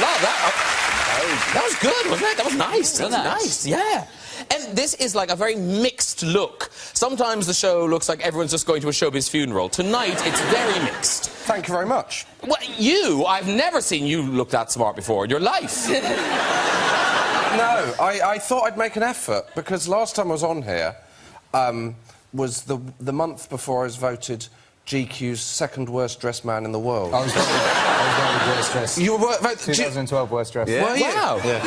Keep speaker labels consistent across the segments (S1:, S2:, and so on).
S1: love that. That was good, wasn't it? That was nice. That was nice, yeah. And this is like a very mixed look. Sometimes the show looks like everyone's just going to a showbiz funeral. Tonight, it's very mixed.
S2: Thank you very much.
S1: Well, I've never seen you look that smart before in your life.
S2: No, I thought I'd make an effort, because last time I was on here was the month before I was voted GQ's second worst dressed man in the world.
S3: I was voted worst dressed.
S2: You were voted
S3: 2012 worst dressed.
S2: Yeah. Were you?
S1: Wow.
S2: Yeah.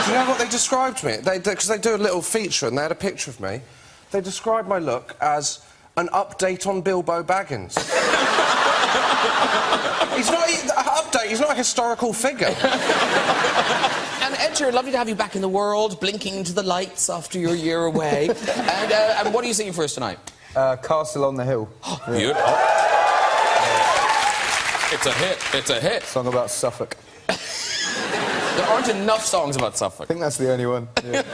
S2: Do you know what they described me? Because they do a little feature and they had a picture of me. They described my look as an update on Bilbo Baggins. He's not a historical figure.
S1: And Ed Sheeran, lovely to have you back in the world, blinking into the lights after your year away. And what are you singing for us tonight?
S3: Castle on the Hill.
S1: Beautiful. It's a hit. It's a hit.
S3: Song about Suffolk.
S1: There aren't enough songs about Suffolk.
S3: I think that's the only one. Yeah.
S1: And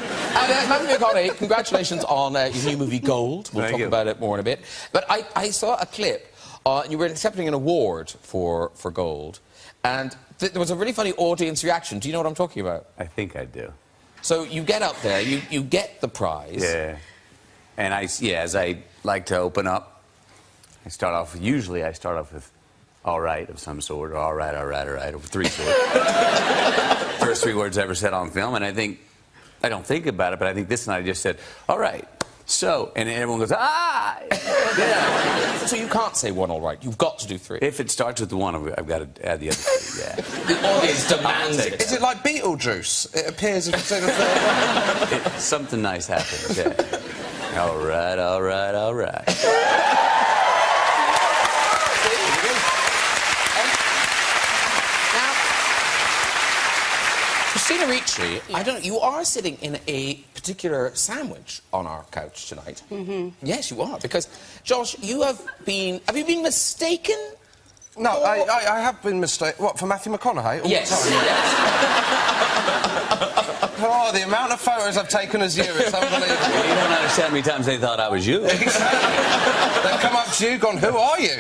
S1: Matthew McConaughey, congratulations on your new movie Gold. We'll talk about it more in a bit. But I saw a clip, and you were accepting an award for Gold, and there was a really funny audience reaction. Do you know what I'm talking about?
S4: I think I do.
S1: So you get up there, you get the prize.
S4: Yeah. And as I like to open up, usually I start off with all right of some sort, or all right, or three sorts. First three words I ever said on film, and I don't think about it, but I think this night I just said, all right, so, and everyone goes, ah! Yeah.
S1: So you can't say one all right, you've got to do three.
S4: If it starts with the one, I've got to add the other three, yeah.
S1: The audience demands it.
S2: Is it like Beetlejuice? It appears if you say the third one.
S4: Something nice happens, yeah. All right, all right, all right.
S1: Now, Christina Ricci, yes. I don't know, you are sitting in a particular sandwich on our couch tonight. Mm-hmm. Yes, you are, because, Josh, have you been mistaken?
S2: No, I have been mistaken. What, for Matthew McConaughey?
S1: Yes.
S2: Oh, the amount of photos I've taken as you, it's unbelievable.
S4: You don't understand how many times they thought I was you.
S2: They've come up to you, gone, who are you?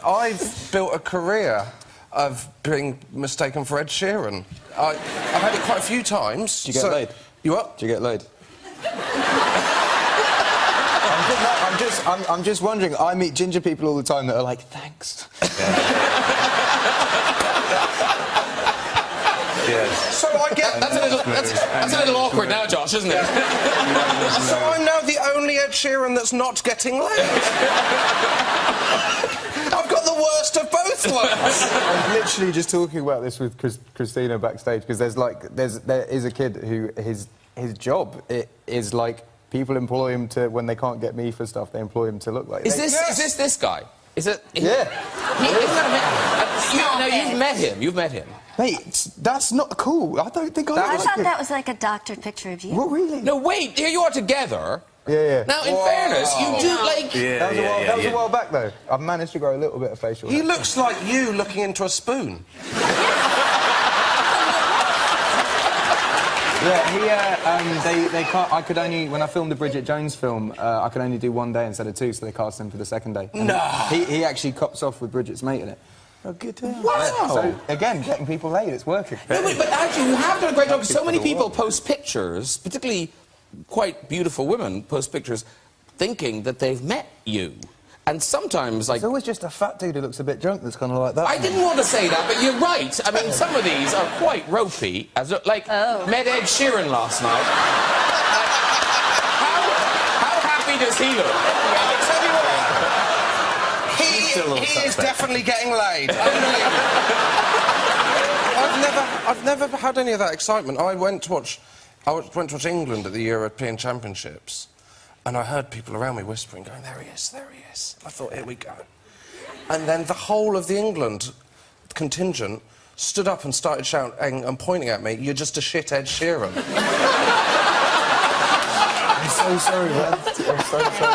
S2: I've built a career of being mistaken for Ed Sheeran. I've had it quite a few times.
S3: Did you get laid?
S2: You what?
S3: Did you get laid? I'm just wondering, I meet ginger people all the time that are like, thanks.
S4: Yes.
S2: So I get...
S1: That's a little awkward now, Josh, isn't it?
S2: So I'm now the only Ed Sheeran that's not getting laid. I've got the worst of both worlds.
S3: I was literally just talking about this with Christina backstage, because there is a kid who his job is like, people employ him to, when they can't get me for stuff, they employ him to look like...
S1: Is this guy? Is it...
S3: Yeah.
S1: You've met him. You've met him.
S3: Mate, that's not cool. I don't think
S5: I thought that was like a doctored picture of you.
S3: What, really?
S1: No, wait, here you are together.
S3: Yeah.
S1: Now, in fairness, you do, like...
S3: That was a while back, though. I've managed to grow a little bit of facial hair.
S2: He looks like you looking into a spoon.
S3: Yeah, they can't... I could only... When I filmed the Bridget Jones film, I could only do one day instead of two, so they cast him for the second day. And
S2: no!
S3: He actually cops off with Bridget's mate in it.
S2: Oh, good to
S1: Wow!
S3: So, again, getting people laid, it's working.
S1: No, but actually, you have done a great job, because so many people post pictures, particularly quite beautiful women post pictures, thinking that they've met you. And sometimes, like...
S3: It's always just a fat dude who looks a bit drunk that's kind of like that.
S1: I didn't want to say that, but you're right. I mean, some of these are quite ropey. Met Ed Sheeran last night. How happy does he look?
S2: I'll tell you what. He is definitely getting laid. I've never had any of that excitement. I went to watch England at the European Championships, and I heard people around me whispering, going, there he is, there he is. I thought, here we go. And then the whole of the England contingent stood up and started shouting and pointing at me, you're just a shit Ed Sheeran.
S3: I'm so sorry, man. I'm so sorry.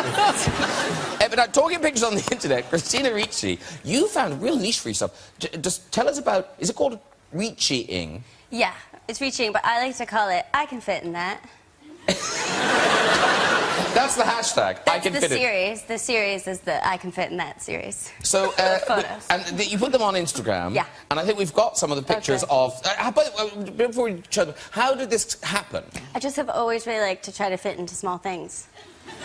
S1: But now, talking pictures on the internet, Christina Ricci, you found a real niche for yourself. Just tell us about... Is it called Ricci-ing?
S5: Yeah, it's Ricci-ing, but I like to call it, I can fit in that.
S1: That's the hashtag. I
S5: That's
S1: can
S5: the
S1: fit it.
S5: series. The series is the I can fit in that series.
S1: So,
S5: Photos.
S1: and you put them on Instagram.
S5: Yeah.
S1: And I think we've got some of the pictures
S5: Okay.
S1: of. Before we show them, how did this happen?
S5: I just have always really liked to try to fit into small things. And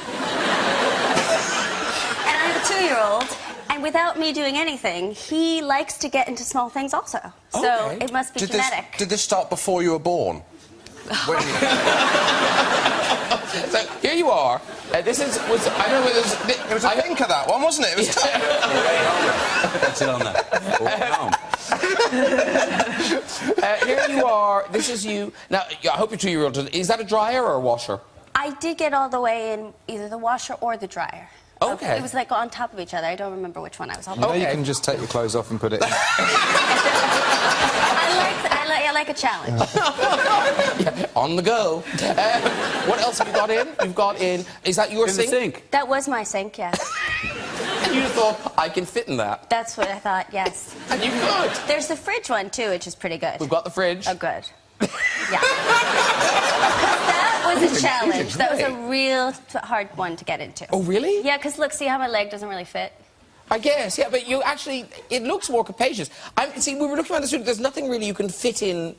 S5: I have a 2-year-old, and without me doing anything, he likes to get into small things also. So
S1: Okay.
S5: it must be
S2: Did
S5: genetic.
S2: this start before you were born? When you...
S1: So here you are. This is. I don't know whether
S2: It was a think of that one, wasn't it? It was
S4: That's it on that.
S1: here you are. This is you. Now, I hope your 2-year-old. Is that a dryer or a washer?
S5: I did get all the way in either the washer or the dryer.
S1: Okay.
S5: It was like on top of each other. I don't remember which one I was on.
S3: You know, you
S1: Okay.
S3: can just take your clothes off and put it in.
S5: I like a challenge.
S1: On the go. What else have you got in? You've got in. Is that your
S4: In the
S1: sink?
S4: sink.
S5: That was my sink, yes.
S1: And you thought I can fit in that,
S5: That's what I thought, yes.
S1: and you could.
S5: There's the fridge one, too, which is pretty good.
S1: We've got the fridge.
S5: Oh, good. Yeah. That was a challenge. That was a real hard one to get into.
S1: Oh, really?
S5: Yeah, because look, see how my leg doesn't really fit?
S1: I guess, yeah, but you actually, it looks more capacious. See, we were looking around the studio, there's nothing really you can fit in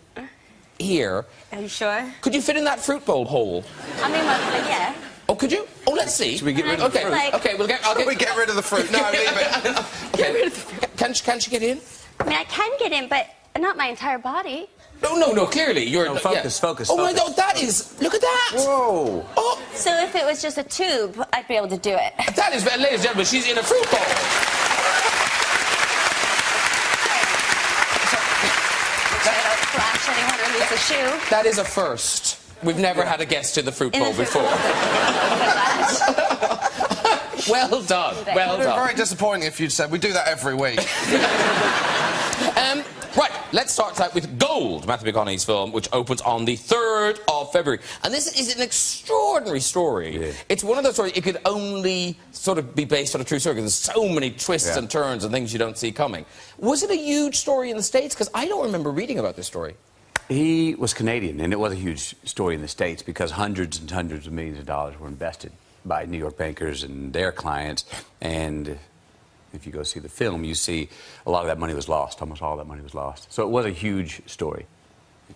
S1: here.
S5: Are you sure?
S1: Could you fit in that fruit bowl hole?
S5: I mean, well, yeah.
S1: Oh, could you? Oh, let's see.
S4: Should we get rid of the
S1: Okay,
S5: fruit?
S1: okay, I'll
S2: We get rid of the fruit. No, leave it.
S1: Okay. Can she get in?
S5: I mean, I can get in, but not my entire body.
S1: No, clearly. You're...
S4: No, focus, focus,
S1: Oh, my
S4: focus.
S1: God, that is... Look at that!
S2: Whoa.
S1: Oh,
S5: So if it was just a tube, I'd be able to do it.
S1: that is... Ladies and gentlemen, she's in a fruit bowl.
S5: Flash anyone who needs a shoe.
S1: That is a first. We've never had a guest in the fruit
S5: In
S1: bowl
S5: the fruit
S1: before. Well done, well
S2: It would be
S1: done.
S2: very disappointing if you'd said, we do that every week.
S1: Right, let's start out with Gold, Matthew McConaughey's film, which opens on the 3rd of February. And this is an extraordinary story.
S4: Yeah.
S1: It's one of those stories, it could only sort of be based on a true story, because there's so many twists and turns and things you don't see coming. Was it a huge story in the States? Because I don't remember reading about this story.
S4: He was Canadian, and it was a huge story in the States because hundreds and hundreds of millions of dollars were invested by New York bankers and their clients. And if you go see the film, you see a lot of that money was lost. Almost all that money was lost. So it was a huge story.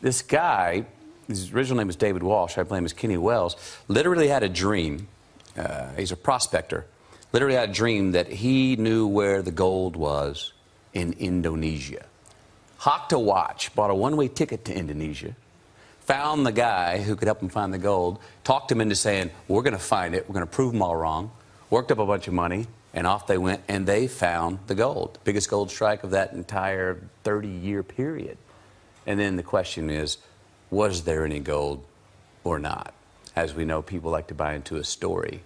S4: This guy, his original name was David Walsh, I play him as Kenny Wells, literally had a dream. He's a prospector. Literally had a dream that he knew where the gold was in Indonesia. Hawked a watch, bought a one-way ticket to Indonesia, found the guy who could help him find the gold, talked him into saying, we're going to find it, we're going to prove them all wrong, worked up a bunch of money, and off they went, and they found the gold, the biggest gold strike of that entire 30-year period. And then the question is, was there any gold or not? As we know, people like to buy into a story,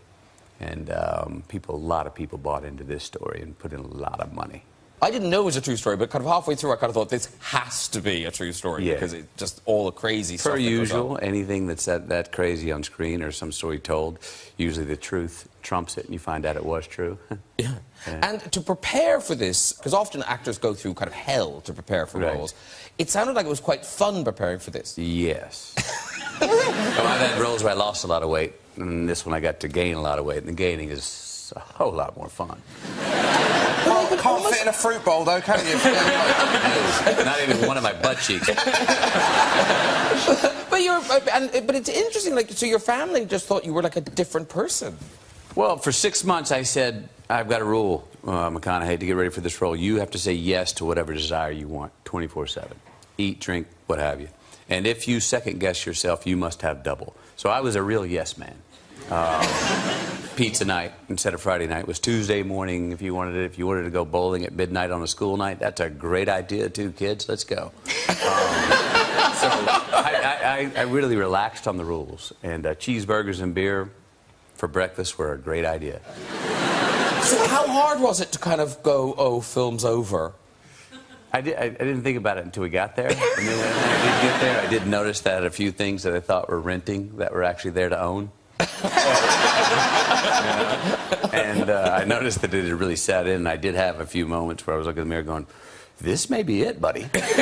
S4: and a lot of people bought into this story and put in a lot of money.
S1: I didn't know it was a true story, but kind of halfway through I kind of thought this has to be a true story,
S4: Yeah.
S1: because it just all the crazy stuff
S4: Per
S1: that goes
S4: usual,
S1: on.
S4: anything that's that crazy on screen or some story told, usually the truth trumps it and you find out it was true.
S1: Yeah. And to prepare for this, because often actors go through kind of hell to prepare for
S4: Right.
S1: roles, it sounded like it was quite fun preparing for this.
S4: Yes. Well, I've had roles where I lost a lot of weight, and this one I got to gain a lot of weight, and the gaining is a whole lot more fun.
S2: Can't fit in a fruit bowl, though, can you?
S4: Not even one of my butt cheeks.
S1: But it's interesting, like, so your family just thought you were like a different person.
S4: Well, for 6 months I said, I've got a rule, McConaughey, to get ready for this role. You have to say yes to whatever desire you want, 24/7. Eat, drink, what have you. And if you second-guess yourself, you must have double. So I was a real yes man. Pizza night instead of Friday night was Tuesday morning if you wanted it. If you wanted to go bowling at midnight on a school night, that's a great idea too, kids. Let's go. So I really relaxed on the rules. And cheeseburgers and beer for breakfast were a great idea.
S1: So how hard was it to kind of go, oh, film's over?
S4: I didn't think about it until we got there. And then when I did get there, I did notice that a few things that I thought were renting that were actually there to own. And I noticed that it had really sat in. And I did have a few moments where I was looking in the mirror going, this may be it, buddy. This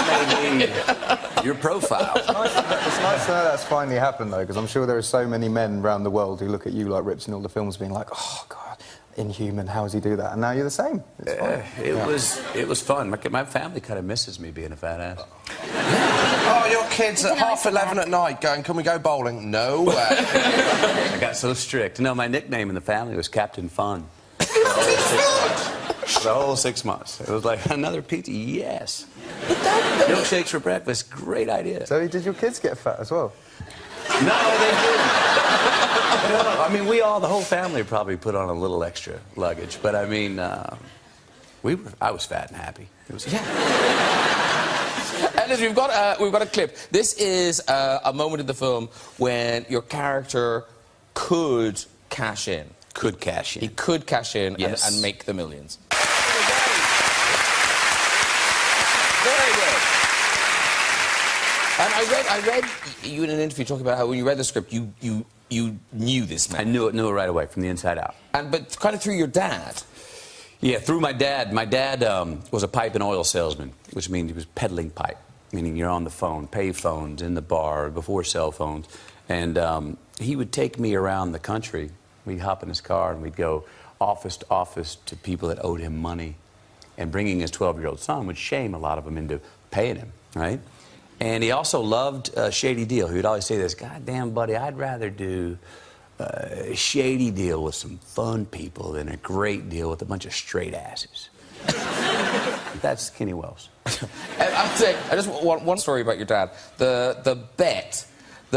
S4: may be your profile.
S3: It's nice to know that's finally happened, though, because I'm sure there are so many men around the world who look at you like rips in all the films being like, oh, God, inhuman, how does he do that? And now you're the same. It's fine.
S4: It was fun. My family kind of misses me being a fat ass.
S2: Oh, your kids at 11:30 at night going, can we go bowling? No way.
S4: I got so strict. No, my nickname in the family was Captain Fun. For the whole 6 months. It was like, another pizza? Yes. Milkshakes for breakfast, great idea.
S3: So did your kids get fat as well?
S4: No, they didn't. No, I mean, the whole family probably put on a little extra luggage, but I mean, I was fat and happy. It was
S1: And we've got a clip. This is a moment in the film when your character could cash in.
S4: Could cash in.
S1: He could cash in
S4: yes.
S1: and make the millions.
S4: Very good.
S1: And I read you in an interview talking about how when you read the script, you knew this man.
S4: I knew it right away from the inside out.
S1: But kind of through your dad.
S4: Yeah, through my dad. My dad was a pipe and oil salesman, which means he was peddling pipe, meaning you're on the phone, pay phones, in the bar, before cell phones. And he would take me around the country. We'd hop in his car and we'd go office to office to people that owed him money. And bringing his 12-year-old son would shame a lot of them into paying him, right? And he also loved a shady deal. He would always say this, God damn, buddy, I'd rather do a shady deal with some fun people than a great deal with a bunch of straight asses. That's Kenny Wells.
S1: I just want one story about your dad. The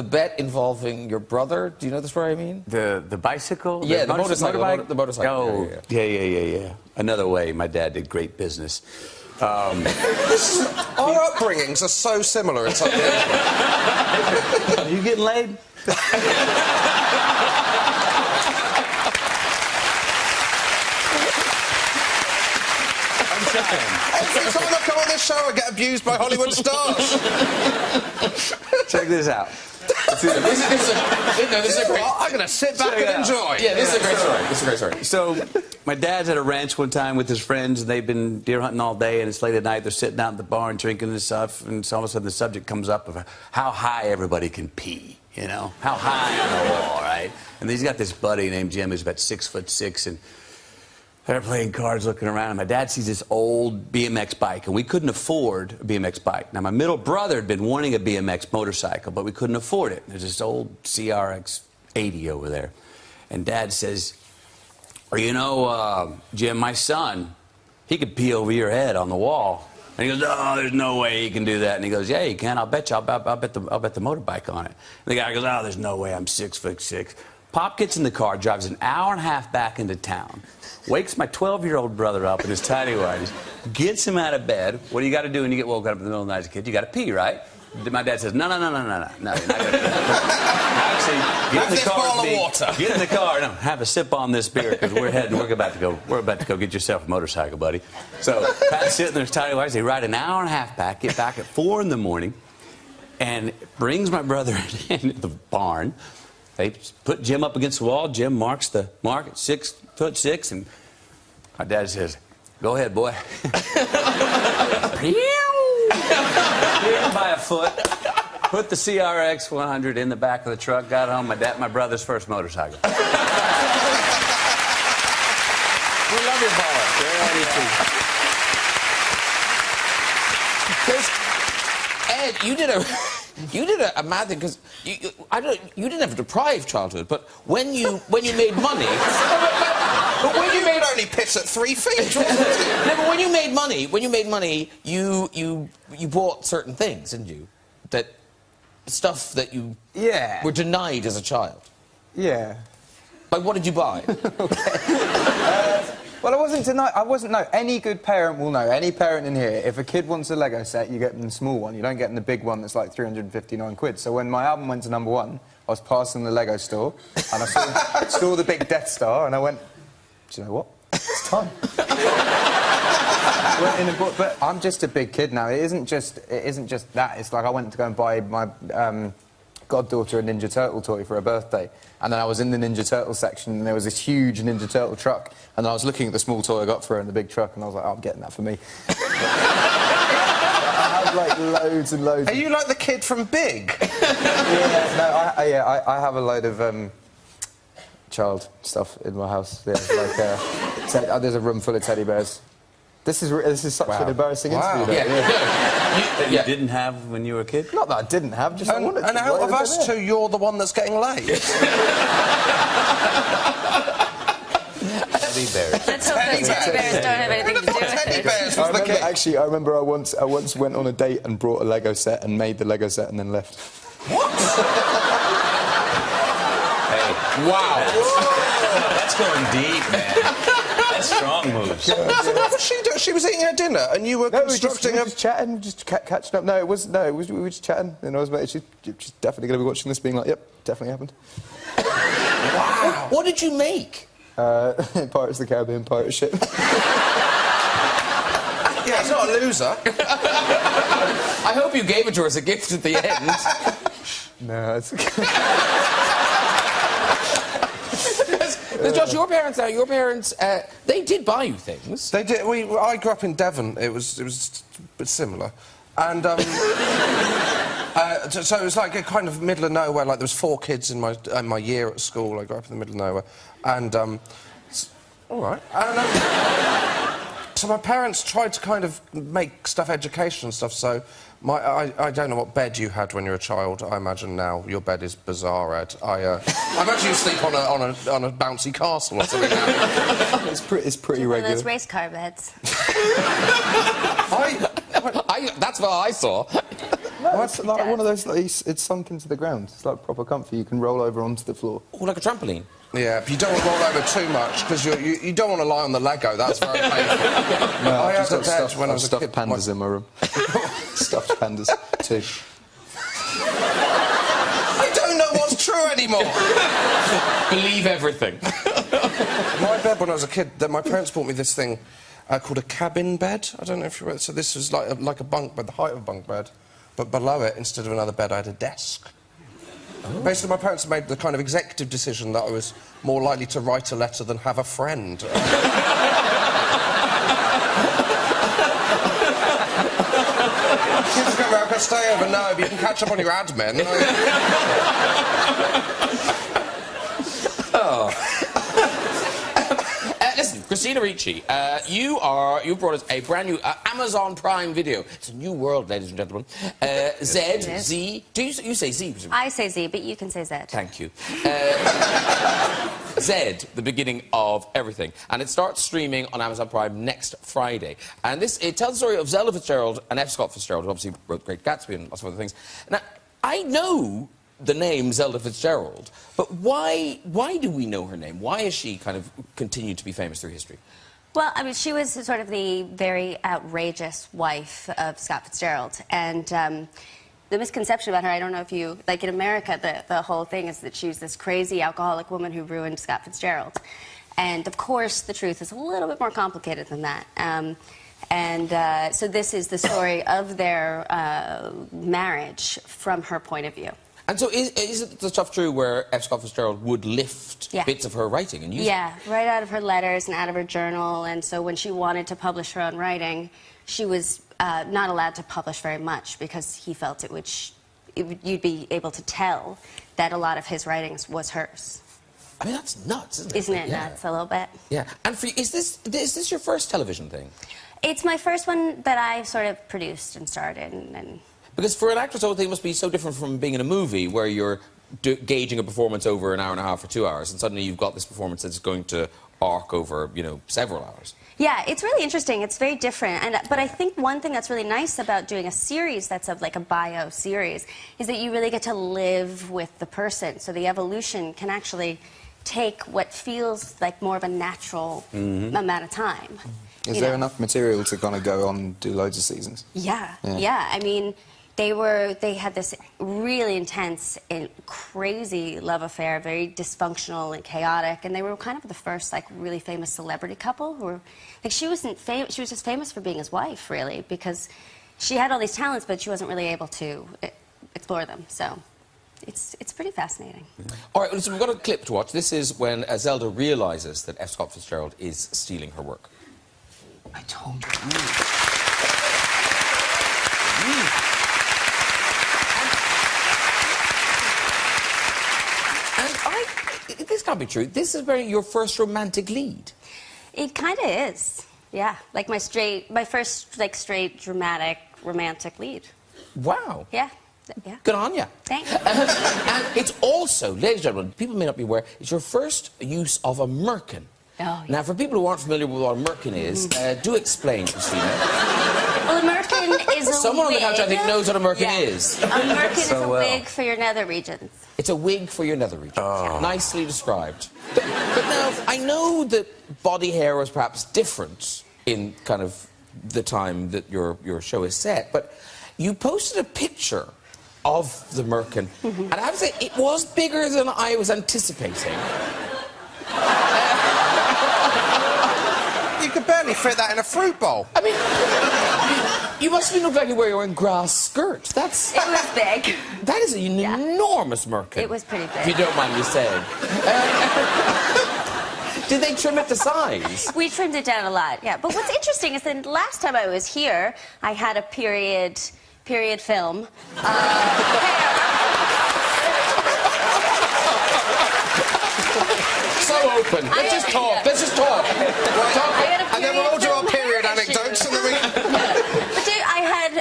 S1: bet involving your brother. Do you know the story I mean?
S4: The bicycle?
S1: Yeah, the motorcycle.
S4: Motorbike?
S1: The motorcycle.
S4: Oh, yeah. Another way my dad did great business.
S2: Our upbringings are so similar in some ways.
S4: Are you getting laid? I'm trying.
S2: Every time I come on this show, I get abused by Hollywood stars.
S4: Check this out.
S1: This is a great.
S2: I'm going to sit back and enjoy.
S1: Yeah, this is a great story. This is a great story.
S4: So, my dad's at a ranch one time with his friends, and they've been deer hunting all day, and it's late at night. They're sitting out in the barn drinking and stuff, and so all of a sudden the subject comes up of how high everybody can pee, you know? How high on the wall, right? And he's got this buddy named Jim who's about 6'6", and they're playing cards, looking around, and my dad sees this old BMX bike, and we couldn't afford a BMX bike. Now, my middle brother had been wanting a BMX motorcycle, but we couldn't afford it. There's this old CRX 80 over there. And Dad says, well, you know, Jim, my son, he could pee over your head on the wall. And he goes, oh, there's no way he can do that. And he goes, yeah, you can. I'll bet you. I'll bet the motorbike on it. And the guy goes, oh, there's no way. I'm 6'6". Pop gets in the car, drives an hour and a half back into town, wakes my 12-year-old brother up in his tidy whities, gets him out of bed. What do you got to do when you get woken up in the middle of the night as a kid? You got to pee, right? My dad says, no, you're not going to actually, get in the car with me.
S2: Water.
S4: Get in the car. No, have a sip on this beer because we're about to go get yourself a motorcycle, buddy. So Pat's sitting there, tidy whities. They ride an hour and a half back, get back at 4 in the morning, and brings my brother into the barn. They put Jim up against the wall. Jim marks the mark at 6'6", and my dad says, go ahead, boy. By a foot, put the CRX 100 in the back of the truck, got home, my brother's first motorcycle. We love you, Paula.
S1: Because, Ed, you did a mad thing, because you didn't have a deprived childhood, but when you made money...
S2: But when you made only piss at 3 feet.
S1: No, but when you made money, you bought certain things, didn't you? That stuff that you were denied as a child.
S3: Yeah.
S1: Like, what did you buy?
S3: Well, I wasn't. No, any good parent will know. Any parent in here, if a kid wants a Lego set, you get them the small one. You don't get them the big one that's like 359 quid. So when my album went to #1, I was passing the Lego store, and I saw the big Death Star, and I went, do you know what? It's time. Went in and bought, but I'm just a big kid now. It isn't just that. It's like I went to go and buy my goddaughter a Ninja Turtle toy for her birthday, and then I was in the Ninja Turtle section, and there was this huge Ninja Turtle truck, and I was looking at the small toy I got for her in the big truck, and I was like, oh, I'm getting that for me. I had, like, loads and loads.
S2: Are you like the kid from Big?
S3: Yeah, no, I have a load of child stuff in my house. Yeah, like, there's a room full of teddy bears. This is such an embarrassing interview. Though.
S4: That you didn't have when you were a kid?
S3: Not that I didn't have, just I wanted to.
S2: And out of us two, you're the one that's getting laid.
S4: Teddy bears.
S5: Let's hope those teddy bears don't have anything to do with it.
S3: I remember I once went on a date and brought a Lego set and made the Lego set and then left.
S2: What?
S4: Hey.
S1: Wow.
S4: That's going deep, man. That's strong moves.
S2: So what was she doing? She was eating her dinner and you were constructing
S3: we were just chatting, just catching up. We were just chatting, and I was like, she's definitely going to be watching this, being like, yep, definitely happened.
S1: Wow. What did you make?
S3: Pirates of the Caribbean pirate ship.
S2: Yeah, he's not a loser.
S1: I hope you gave it to her as a gift at the end.
S3: No, it's okay.
S1: Josh, your parents, they did buy you things.
S2: They did. I grew up in Devon. It was similar, and so it was like a kind of middle of nowhere. Like there was 4 kids in my year at school. I grew up in the middle of nowhere, and all right. And, so my parents tried to kind of make stuff educational and stuff. So I don't know what bed you had when you were a child. I imagine now your bed is bizarre, Ed. I imagine you sleep on a bouncy castle or something.
S3: It's pretty regular.
S5: One of those race car beds.
S1: That's what I saw.
S3: No, it's like one of those. Like, it's sunk into the ground. It's like proper comfy. You can roll over onto the floor.
S1: Oh, like a trampoline.
S2: Yeah, but you don't want to roll over too much because you don't want to lie on the Lego. That's very painful.
S3: No,
S2: I
S3: I've
S2: had
S3: just
S2: a
S3: got
S2: bed when I was a
S3: stuffed
S2: kid.
S3: pandas in my room. Stuffed pandas too.
S2: I don't know what's true anymore.
S1: Believe everything.
S2: My bed when I was a kid, my parents bought me this thing called a cabin bed. I don't know if you read. So this was like a bunk bed, the height of a bunk bed, but below it, instead of another bed, I had a desk. Oh. Basically, my parents made the kind of executive decision that I was more likely to write a letter than have a friend. Kids go around, stay over. No, but you can catch up on your admin.
S1: Listen, Christina Ricci, you brought us a brand new Amazon Prime video. It's a new world, ladies and gentlemen. Z. Do you say Z?
S5: I say Z, but you can say Z.
S1: Thank you. Z, the beginning of everything, and it starts streaming on Amazon Prime next Friday. And it tells the story of Zelda Fitzgerald and F. Scott Fitzgerald, who obviously wrote Great Gatsby and lots of other things. Now, I know the name Zelda Fitzgerald, but why do we know her name? Why has she kind of continued to be famous through history?
S5: Well, I mean, she was sort of the very outrageous wife of Scott Fitzgerald, and the misconception about her, I don't know if you... Like, in America, the whole thing is that she was this crazy alcoholic woman who ruined Scott Fitzgerald. And, of course, the truth is a little bit more complicated than that. So this is the story of their marriage from her point of view.
S1: And so is it the stuff true where F. Scott Fitzgerald would lift bits of her writing and use it?
S5: Yeah, right out of her letters and out of her journal. And so when she wanted to publish her own writing, she was not allowed to publish very much because he felt you'd be able to tell that a lot of his writings was hers.
S1: I mean, that's nuts, isn't it?
S5: Isn't it nuts, a little bit?
S1: Yeah. And is this your first television thing?
S5: It's my first one that I sort of produced and started. And
S1: Because for an actress, the whole thing must be so different from being in a movie where you're gauging a performance over an hour and a half or 2 hours, and suddenly you've got this performance that's going to arc over, several hours.
S5: Yeah, it's really interesting. It's very different. But I think one thing that's really nice about doing a series that's like a bio series is that you really get to live with the person. So the evolution can actually take what feels like more of a natural amount of time.
S3: Is there enough material to kind of go on and do loads of seasons?
S5: Yeah. I mean, they had this really intense and crazy love affair, very dysfunctional and chaotic, and they were kind of the first like really famous celebrity couple who were like she was just famous for being his wife, really, because she had all these talents but she wasn't really able to explore them. So it's pretty fascinating.
S1: All right, so we've got a clip to watch. This is when Zelda realises that F. Scott Fitzgerald is stealing her work.
S6: I told you.
S1: And this can't be true. This is your first romantic lead.
S5: It kind of is, yeah. Like my first like straight dramatic romantic lead.
S1: Wow.
S5: Yeah. Yeah.
S1: Good on you.
S5: Thank you.
S1: And it's also, ladies and gentlemen, people may not be aware, it's your first use of a merkin.
S5: Oh, yeah.
S1: Now, for people who aren't familiar with what a merkin is, do explain, Christina.
S5: Well, a merkin is a
S1: Someone
S5: wig.
S1: on the couch, I think, knows what a merkin is.
S5: A merkin is a wig for your nether regions.
S1: It's a wig for your nether regions. Oh. Nicely described. But now, I know that body hair was perhaps different in kind of the time that your show is set, but you posted a picture of the merkin, and I have to say, it was bigger than I was anticipating.
S2: You could barely fit that in a fruit bowl.
S1: I mean, you must have looked like you were wearing grass skirts.
S5: It was big.
S1: That is an enormous merkin.
S5: It was pretty big.
S1: If you don't mind me saying. Did they trim it to size?
S5: We trimmed it down a lot, yeah. But what's interesting is that last time I was here, I had a period film.
S1: So open. Let's just talk. Let's just talk.
S2: And then we'll all do our period anecdotes and then we...
S5: But dude,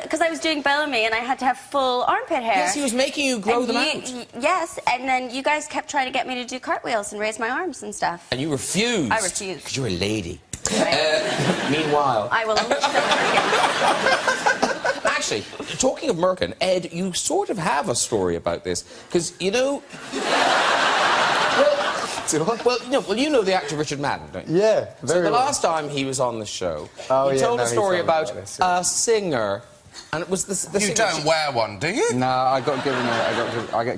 S5: because I was doing Bellamy and I had to have full armpit hair.
S1: Yes, he was making you grow them out.
S5: Yes, and then you guys kept trying to get me to do cartwheels and raise my arms and stuff.
S1: And you refused.
S5: I refused.
S1: Because you're a lady.
S5: Right.
S1: Meanwhile...
S5: I will only
S1: Actually, talking of merkin, Ed, you sort of have a story about this. Because, you know... Well, you know the actor Richard Madden, don't you?
S3: Yeah,
S1: So the last time he was on the show, he told a story about
S3: this,
S1: a singer, and it was the
S2: You
S1: singer...
S2: don't wear one, do you?
S3: No, I get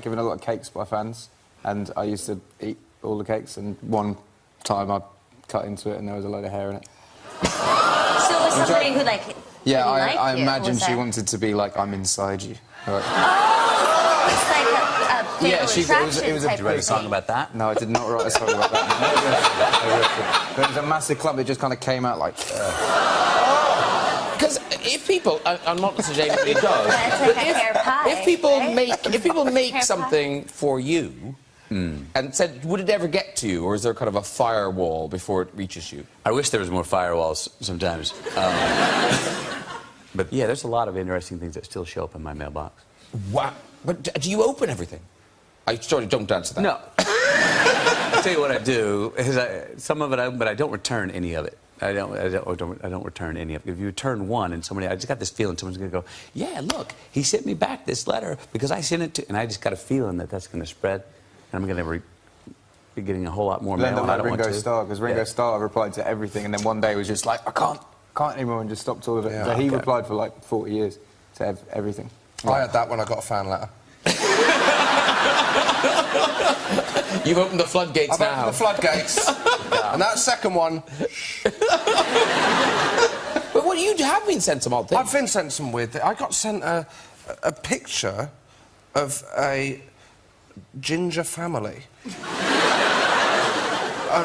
S3: given a lot of cakes by fans, and I used to eat all the cakes, and one time I cut into it and there was a load of hair in it.
S5: So it was somebody who, like,
S3: Yeah,
S5: didn't like
S3: I
S5: you,
S3: imagine
S5: was
S3: she
S5: that?
S3: wanted to be like, I'm inside you. Right.
S5: Oh, it's like a fatal attraction
S3: it was a
S5: type
S4: Did you write a
S5: of
S4: song
S5: thing.
S4: about that?
S3: No, I did not write a song about that. There was a massive clump that just kind of came out like...
S1: Because if people... I'm not saying anybody does.
S5: It's like a hair pie,
S1: if people
S5: right?
S1: make something for you... And said, would it ever get to you, or is there kind of a firewall before it reaches you?
S4: I wish there was more firewalls sometimes. But yeah, there's a lot of interesting things that still show up in my mailbox.
S1: Wow. But do you open everything? Don't answer that.
S4: No. I'll tell you what I do is some of it, but I don't return any of it. I don't return any of it. If you return one and I just got this feeling someone's going to go, yeah, look, he sent me back this letter because I sent it to, and I just got a feeling that that's going to spread. And I'm going to be getting a whole lot more mail, and I don't want to.
S3: Ringo Starr, because Ringo Starr replied to everything, and then one day was just like, I can't anymore, and just stopped all of it.
S2: Yeah,
S3: so he replied for like 40 years to everything.
S2: I had that when I got a fan letter.
S1: You've opened the floodgates
S2: I've
S1: now.
S2: opened the floodgates. And that second one...
S1: But what, you have been sent some odd things.
S2: I've been sent some weird things. I got sent a picture of a ginger family. And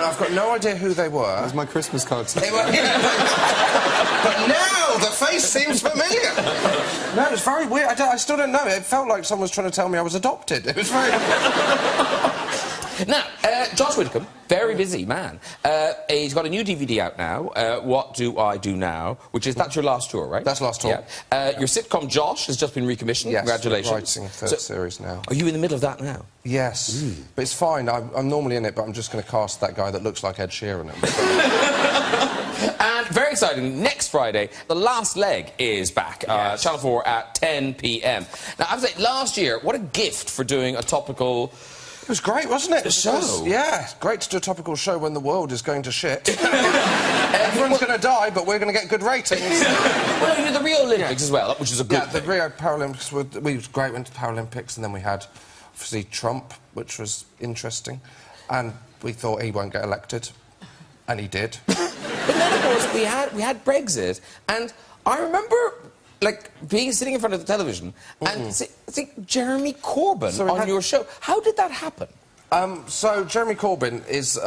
S2: I've got no idea who they were.
S3: That was my Christmas card.
S2: They were, but now the face seems familiar. No, it's very weird. I still don't know. It felt like someone was trying to tell me I was adopted. It was very...
S1: Now, Josh Widdicombe, very busy man. He's got a new DVD out now, What Do I Do Now, that's your last tour, right?
S2: That's last tour.
S1: Yeah. Your sitcom, Josh, has just been recommissioned.
S2: Yes,
S1: Congratulations.
S2: writing a third series now.
S1: Are you in the middle of that now?
S2: Yes, but it's fine. I'm normally in it, but I'm just going to cast that guy that looks like Ed Sheeran.
S1: And very exciting, next Friday, The Last Leg is back.
S2: Yes.
S1: Channel 4 at 10 p.m. Now, I have to say, last year, what a gift for doing a topical...
S2: It was great, wasn't it?
S1: The show.
S2: Yeah, great to do a topical show when the world is going to shit. Everyone's going to die, but we're going to get good ratings.
S1: Well, you're the Rio Olympics as well, which is a good
S2: thing. The Rio Paralympics, we was great, went to Paralympics, and then we had, obviously, Trump, which was interesting. And we thought he won't get elected. And he did.
S1: But then, of course, we had Brexit, and I remember like sitting in front of the television and see Jeremy Corbyn
S2: So
S1: on your show. How did that happen?
S2: So Jeremy Corbyn is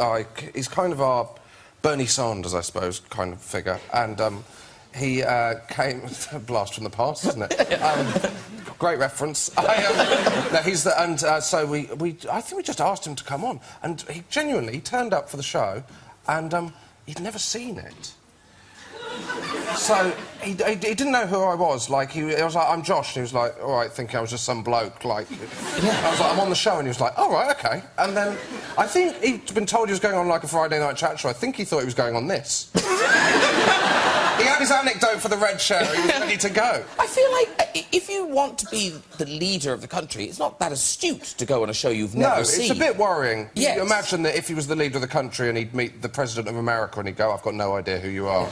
S2: he's kind of our Bernie Sanders, I suppose, kind of figure, and he came blast from the past, isn't it? Great reference. No, he's the, and so I think we just asked him to come on, and he genuinely turned up for the show, and he'd never seen it. So he didn't know who I was. Like I was like, I'm Josh, and he was like, all right, thinking I was just some bloke. Like, I was like, I'm on the show, and he was like, all right, okay. And then I think he'd been told he was going on like a Friday night chat show. I think he thought he was going on this. He had his anecdote for the red chair. He was ready to go.
S1: I feel like if you want to be the leader of the country, it's not that astute to go on a show you've never seen.
S2: No, it's a bit worrying.
S1: Yes.
S2: You imagine that if he was the leader of the country and he'd meet the President of America and he'd go, I've got no idea who you are.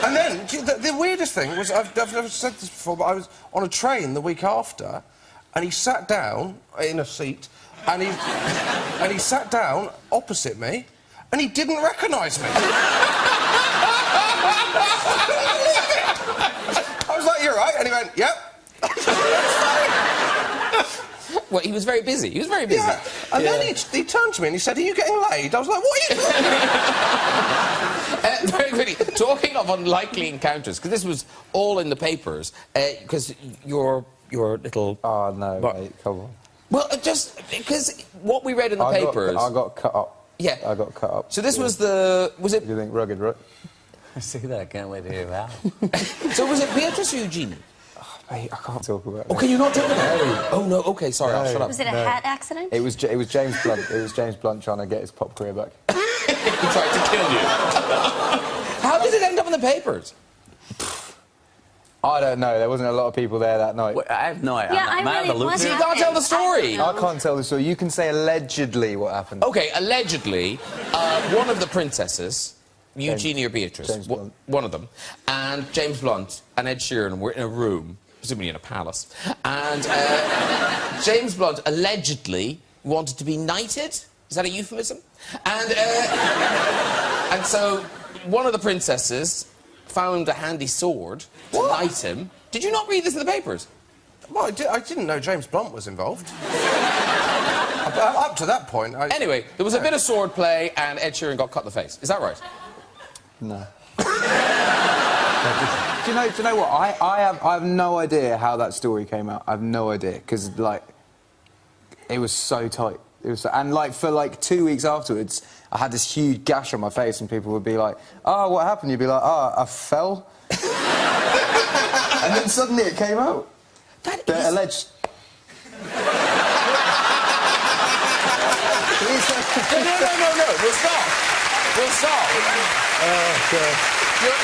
S2: And then, the weirdest thing was, I've never said this before, but I was on a train the week after, and he sat down in a seat, and he sat down opposite me, and he didn't recognise me. I was like, you're right, and he went, yep.
S1: Well, he was very busy. He was very busy.
S2: Yeah. And then he turned to me and he said, are you getting laid? I was like, what are you doing?
S1: Very quickly, talking of unlikely encounters, because this was all in the papers, because your little...
S3: Oh, no, mate, come on.
S1: Well, just because what we read in the papers...
S3: I got cut up.
S1: Yeah.
S3: I got cut up.
S1: So this was the... Was it...
S3: You think rugged, right?
S4: I see that. I can't wait to hear that.
S1: So was it Beatrice or Eugenie?
S3: Oh, mate, I can't talk about it.
S1: Oh, can you not talk about it? Oh, no, OK, sorry, I'll shut up.
S5: Was it a hat accident?
S3: It was James Blunt. It was James Blunt trying to get his pop career back.
S1: He tried to kill you. How did it end up in the papers?
S3: I don't know. There wasn't a lot of people there that night.
S4: Wait, I have no idea.
S5: Yeah,
S4: Am I out of the loop
S5: what
S1: So you
S4: here?
S1: can't tell the story.
S3: I can't tell the story. You can say allegedly what happened.
S1: OK, allegedly, one of the princesses, Eugenie or Beatrice,
S3: James Blunt.
S1: one of them, and James Blunt and Ed Sheeran were in a room, presumably in a palace, and James Blunt allegedly wanted to be knighted. Is that a euphemism? And so one of the princesses found a handy sword to knight him. Did you not read this in the papers?
S2: Well, I didn't know James Blunt was involved. Up to that point...
S1: Anyway, there was a bit of sword play and Ed Sheeran got cut in the face. Is that right?
S3: No. Do you know what? I have no idea how that story came out. I have no idea, because, like, it was so tight. It was, and, like, for, like, 2 weeks afterwards, I had this huge gash on my face and people would be like, oh, what happened? You'd be like, oh, I fell. And then suddenly it came out.
S1: That
S3: The
S1: is...
S3: alleged...
S1: No. We'll stop. Oh, God. Look,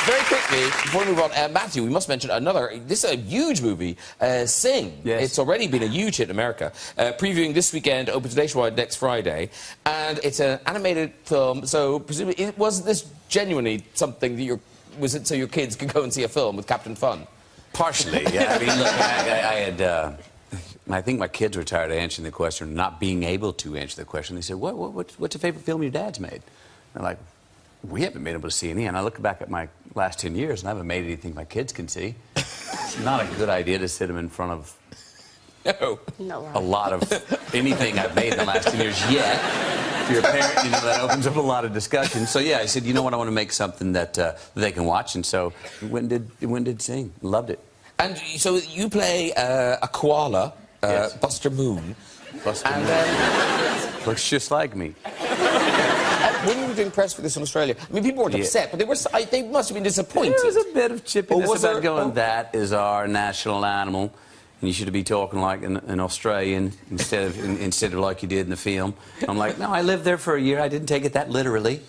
S1: very quickly, before we move on, Matthew, we must mention another... This is a huge movie, Sing.
S4: Yes.
S1: It's already been a huge hit in America. Previewing this weekend, opens nationwide next Friday. And it's an animated film, so presumably... Was this genuinely something that you're... Was it so your kids could go and see a film with Captain Fun?
S4: Partially, yeah. I mean, look, I had... I think my kids were tired of answering the question, not being able to answer the question. They said, what's your favourite film your dad's made? And they're like, we haven't been able to see any. And I look back at my last 10 years, and I haven't made anything my kids can see. It's not a good idea to sit them in front of a lot of anything I've made in the last 10 years yet. If you're a parent, you know, that opens up a lot of discussion. So, yeah, I said, you know what, I want to make something that they can watch. And so we went and did Sing. Loved it.
S1: And so you play a koala,
S4: Yes.
S1: Buster Moon.
S4: Buster
S1: And
S4: Moon. Looks just like me.
S1: when you were doing press for this in Australia, I mean, people weren't upset, but they must have been disappointed.
S4: There was a bit of chippiness
S1: was
S4: about
S1: there?
S4: going, that is our national animal, and you should be talking like an Australian instead of like you did in the film. I'm like, no, I lived there for a year. I didn't take it that literally.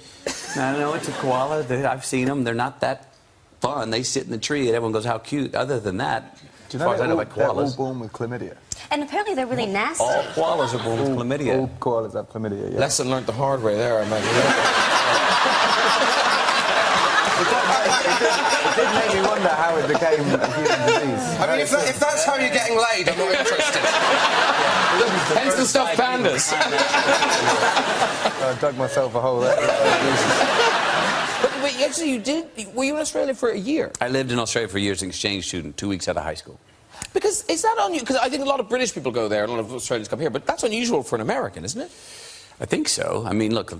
S4: I know it's a koala. I've seen them. They're not that fun. They sit in the tree, and everyone goes, how cute. Other than that,
S3: Do you know,
S4: as far as I know about
S3: they're all
S4: koalas,
S3: born with chlamydia?
S5: And apparently they're really nasty.
S4: all koalas are born with chlamydia.
S3: All koalas have chlamydia, yeah.
S1: Lesson learned the hard way there, I imagine.
S3: It did make me wonder how it became a human disease.
S2: I mean, if that's how you're getting laid, I'm not interested.
S1: Hence the stuffed pandas.
S3: I dug myself a hole there.
S1: But actually, you did. Were you in Australia for a year?
S4: I lived in Australia for years as an exchange student, 2 weeks out of high school.
S1: Because is that unusual? Because I think a lot of British people go there, a lot of Australians come here, but that's unusual for an American, isn't it?
S4: I think so. I mean, look,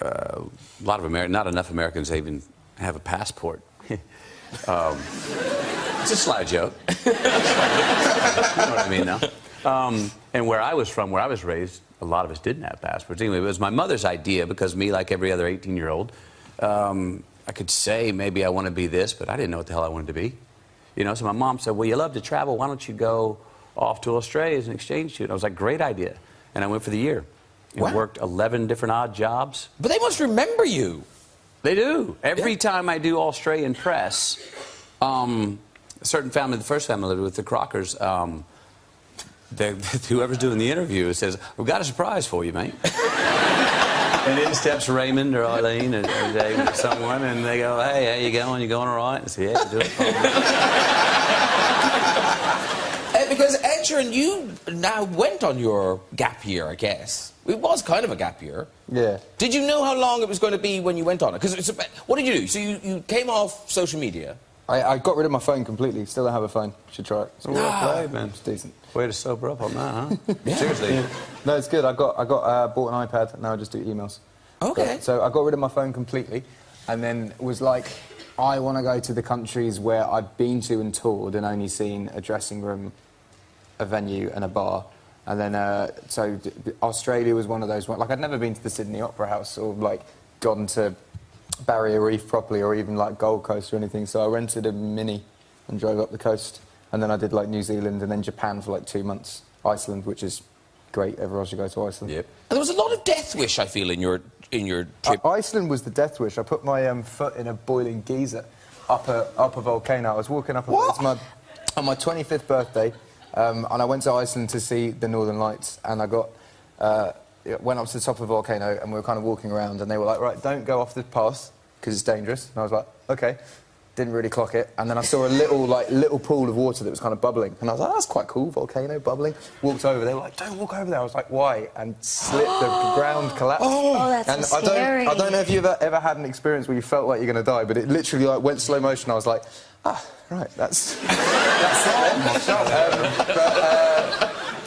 S4: a lot of not enough Americans even have a passport. It's a sly joke. You know what I mean, though? And where I was from, where I was raised, a lot of us didn't have passports. Anyway, it was my mother's idea because me, like every other 18-year-old, I could say maybe I want to be this, but I didn't know what the hell I wanted to be. You know, so my mom said, well, you love to travel. Why don't you go off to Australia as an exchange student? I was like, great idea. And I went for the year. And
S1: Wow.
S4: worked 11 different odd jobs.
S1: But they must remember you.
S4: They do. Every time I do Australian press, a certain family, the first family I lived with, the Crockers, whoever's doing the interview says, we've got a surprise for you, mate. And in steps Raymond or Eileen or David or someone, and they go, hey, how you going? You going all right? And I say, yeah, doing fine.
S1: Because Ed Sheeran, you now went on your gap year, I guess. It was kind of a gap year.
S3: Yeah.
S1: Did you know how long it was going to be when you went on it? Because what did you do? So you came off social media.
S3: I got rid of my phone completely. Still don't have a phone. Should try it. It's all
S4: Well played,
S3: man.
S4: man.
S3: It's decent.
S4: Way to sober up on that, huh?
S1: Yeah.
S4: Seriously.
S3: Yeah. No, it's good. I bought an iPad, and now I just do emails.
S1: Okay.
S3: So I got rid of my phone completely, and then was like, I want to go to the countries where I've been to and toured and only seen a dressing room, a venue, and a bar. And then, Australia was one of those. Like, I'd never been to the Sydney Opera House or like gone to Barrier Reef properly, or even like Gold Coast or anything. So I rented a Mini and drove up the coast, and then I did like New Zealand and then Japan for like 2 months. Iceland, which is great. Everyone should go to Iceland.
S4: Yep.
S1: And there was a lot of death wish, I feel, in your trip.
S3: Iceland was the death wish. I put my foot in a boiling geyser up a volcano. I was walking up. It's on my 25th birthday, and I went to Iceland to see the Northern Lights, and I went up to the top of the volcano, and we were kind of walking around, and they were like, right, don't go off the path because it's dangerous. And I was like, okay. Didn't really clock it, and then I saw a little pool of water that was kind of bubbling, and I was like, that's quite cool, volcano bubbling. Walked over, they were like, don't walk over there. I was like, why? And slipped, the ground collapsed.
S5: Oh, that's
S3: and
S5: so scary.
S3: I don't know if you've ever had an experience where you felt like you're going to die, but it literally like went slow motion. I was like, right, that's it.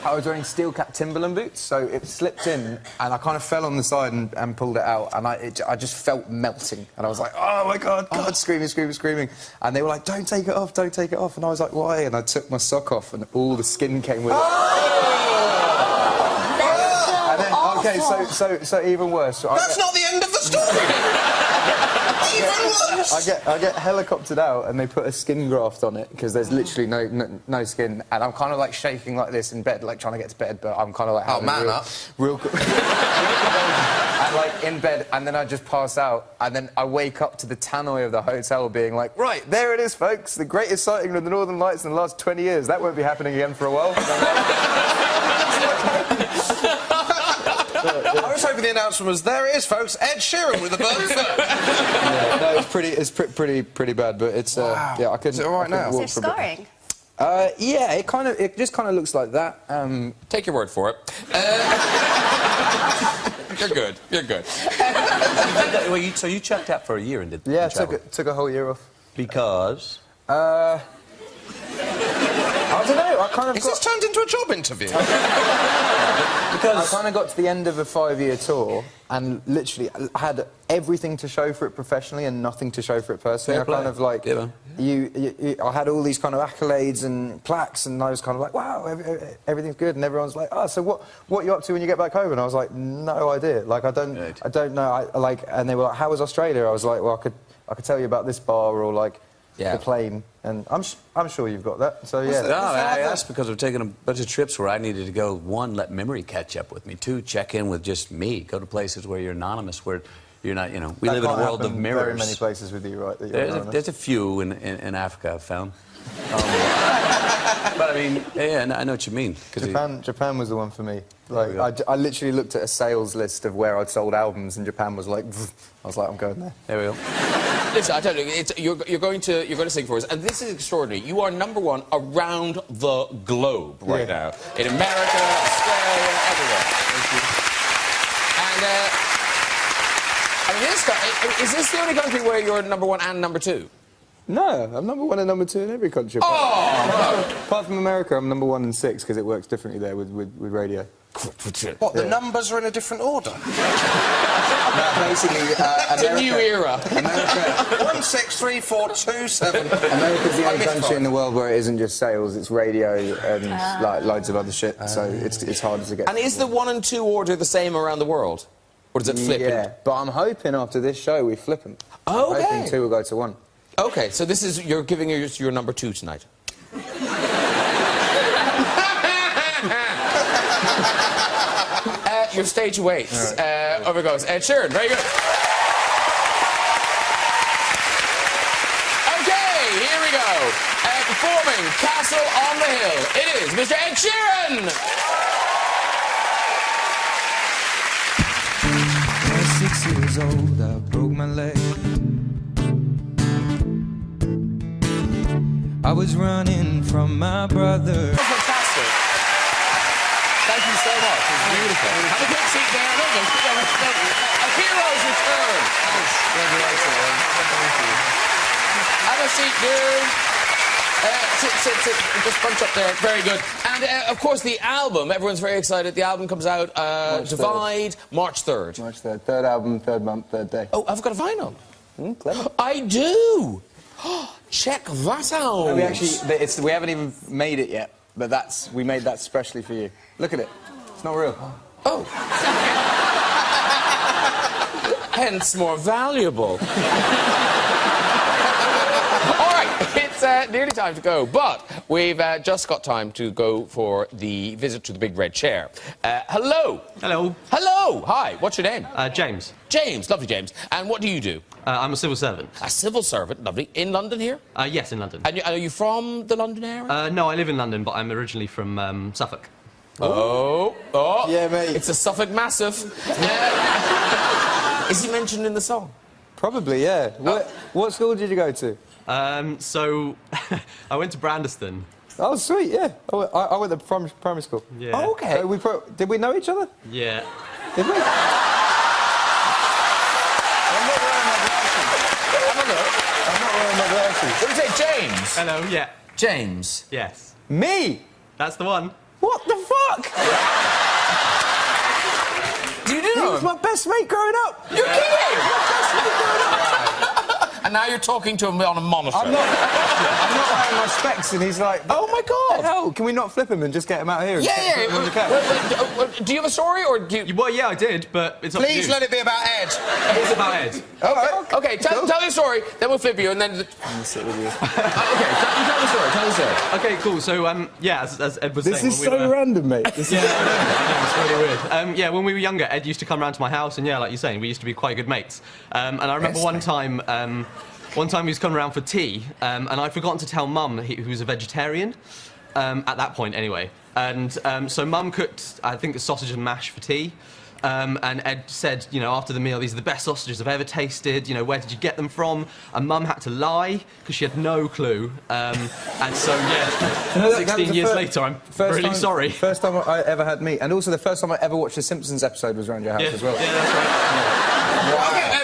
S3: I was wearing steel-cap Timberland boots, so it slipped in, and I kind of fell on the side and pulled it out, and I just felt melting, and I was like, oh my God, screaming, and they were like, don't take it off, and I was like, why? And I took my sock off, and all the skin came with it. And then, okay, so even worse.
S2: That's not the end of the story! Even worse!
S3: I get helicoptered out, and they put a skin graft on it because there's literally no skin, and I'm kind of like shaking like this in bed, like trying to get to bed, but I'm kind of like real and like in bed, and then I just pass out, and then I wake up to the tannoy of the hotel being like, right, there it is, folks, the greatest sighting of the Northern Lights in the last 20 years. That won't be happening again for a while.
S2: I was hoping the announcement was, there it is, folks, Ed Sheeran with a burnt foot.
S3: Yeah, no, it's pretty bad, but it's yeah, I couldn't.
S2: Is it all right now?
S5: Is there scarring?
S3: Yeah, it just kind of looks like that.
S1: Take your word for it. You're good.
S4: Well, so you checked out for a year and did
S3: Yeah,
S4: travel.
S3: took a whole year off.
S4: Because?
S3: I don't know. I kind of
S2: Is this turned into a job interview?
S3: I kind of got to the end of a 5-year tour and literally I had everything to show for it professionally and nothing to show for it personally.
S4: Fair play.
S3: I kind of like,
S4: Yeah.
S3: I had all these kind of accolades and plaques, and I was kind of like, wow, everything's good, and everyone's like, oh, so what are you up to when you get back home? And I was like, no idea. Like, I don't know. And they were like, how was Australia? I was like, well, I could tell you about this bar or like the plane, and I'm sure you've got that. So yeah.
S4: That's because I've taken a bunch of trips where I needed to go. 1, let memory catch up with me. 2, check in with just me. Go to places where you're anonymous, where you're not. You know, we live in a world of mirrors.
S3: Very many places with you, right? That you're
S4: there's a few in Africa I've found. But I mean, yeah, I know what you mean.
S3: Japan was the one for me. Like, I literally looked at a sales list of where I'd sold albums, and Japan was like, I was like, I'm going there.
S4: There we go.
S1: Listen, I tell you, you're going to sing for us, and this is extraordinary. You are #1 around the globe right now, in America, Australia, everywhere. Thank you. And I mean, is this the only country where you're #1 and #2?
S3: No, I'm #1 and #2 in every country. Apart from America, I'm #1 and 6 because it works differently there with radio.
S2: What, the numbers are in a different order?
S3: Basically,
S1: It's a new era.
S3: America,
S2: 1, 6, 3, 4, 2, 7.
S3: America's the only country in the world where it isn't just sales, it's radio and like loads of other shit, so it's harder to get.
S1: And is the 1 and 2 order the same around the world? Or does it flip?
S3: Yeah, but I'm hoping after this show we flip them.
S1: Oh, okay.
S3: I'm hoping 2 will go to 1.
S1: Okay, so this is, you're giving us your #2 tonight. Your stage awaits. Right. Over goes Ed Sheeran. Very good. Okay, here we go. Performing Castle on the Hill. It is Mr. Ed Sheeran.
S7: I was 6 years old, I broke my leg. I was running from my brother.
S1: Fantastic. Thank you so much. It's beautiful. Have a quick seat there. A hero's return. Have a seat, dude. Sit. Just bunch up there. Very good. And, of course, the album. Everyone's very excited. The album comes out, Divide, March 3rd.
S3: March 3rd. 3rd album, 3rd month, 3rd day.
S1: Oh, I've got a vinyl.
S3: Clever.
S1: I do. Check that out.
S3: No, we haven't even made it yet, but we made that specially for you. Look at it. It's not real.
S1: Oh. Hence more valuable. All right, it's nearly time to go, but we've just got time to go for the visit to the big red chair. Hello.
S8: Hello.
S1: Hello. Hi, what's your name?
S8: James.
S1: James, lovely James. And what do you do?
S8: I'm a civil servant.
S1: A civil servant, lovely. In London here?
S8: Yes, in London.
S1: And are you from the London area?
S8: No, I live in London, but I'm originally from Suffolk.
S1: Oh.
S3: Yeah, mate.
S1: It's a Suffolk massive. Is he mentioned in the song?
S3: Probably, yeah. What school did you go to?
S8: So, I went to Brandeston.
S3: Oh, sweet, yeah. I went to primary school.
S8: Yeah.
S1: Oh, okay.
S3: Did we know each other?
S8: Yeah.
S3: Did we? I'm not wearing my glasses.
S1: What did you say, James?
S8: Hello, yeah.
S1: James.
S8: Yes.
S3: Me?
S8: That's the one.
S3: What the fuck?
S1: Do you
S3: He
S1: know
S3: was
S1: him?
S3: my best mate growing up.
S1: You're kidding! And now you're talking to him on a monitor.
S3: I'm not wearing my specs, and he's like,
S1: Oh, my God.
S3: hell, can we not flip him and just get him out here? And
S1: Yeah.
S3: put him on the couch?
S1: Well, do you have a story, or do you...
S8: Well, yeah, I did, but it's up to
S2: Please
S8: you.
S2: let it be about Ed.
S8: It's about Ed.
S3: All right.
S1: Okay, tell your story, then we'll flip you, and then...
S3: I'll sit with you.
S1: Okay, tell the story.
S8: Okay, cool. So, yeah, as Ed was
S3: This
S8: saying...
S3: is so random, mate.
S8: Yeah, I know, it's really weird. Yeah, when we were younger, Ed used to come around to my house, and yeah, like you're saying, we used to be quite good mates. And I remember one time he was coming around for tea, and I'd forgotten to tell Mum who was a vegetarian, at that point anyway. And so Mum cooked, I think, a sausage and mash for tea. And Ed said, you know, after the meal, these are the best sausages I've ever tasted. You know, where did you get them from? And Mum had to lie because she had no clue. And so, yeah, 16 years later, I'm really sorry.
S3: First time I ever had meat, and also the first time I ever watched a Simpsons episode was around your house as well.
S8: Yeah, that's right.
S1: Okay,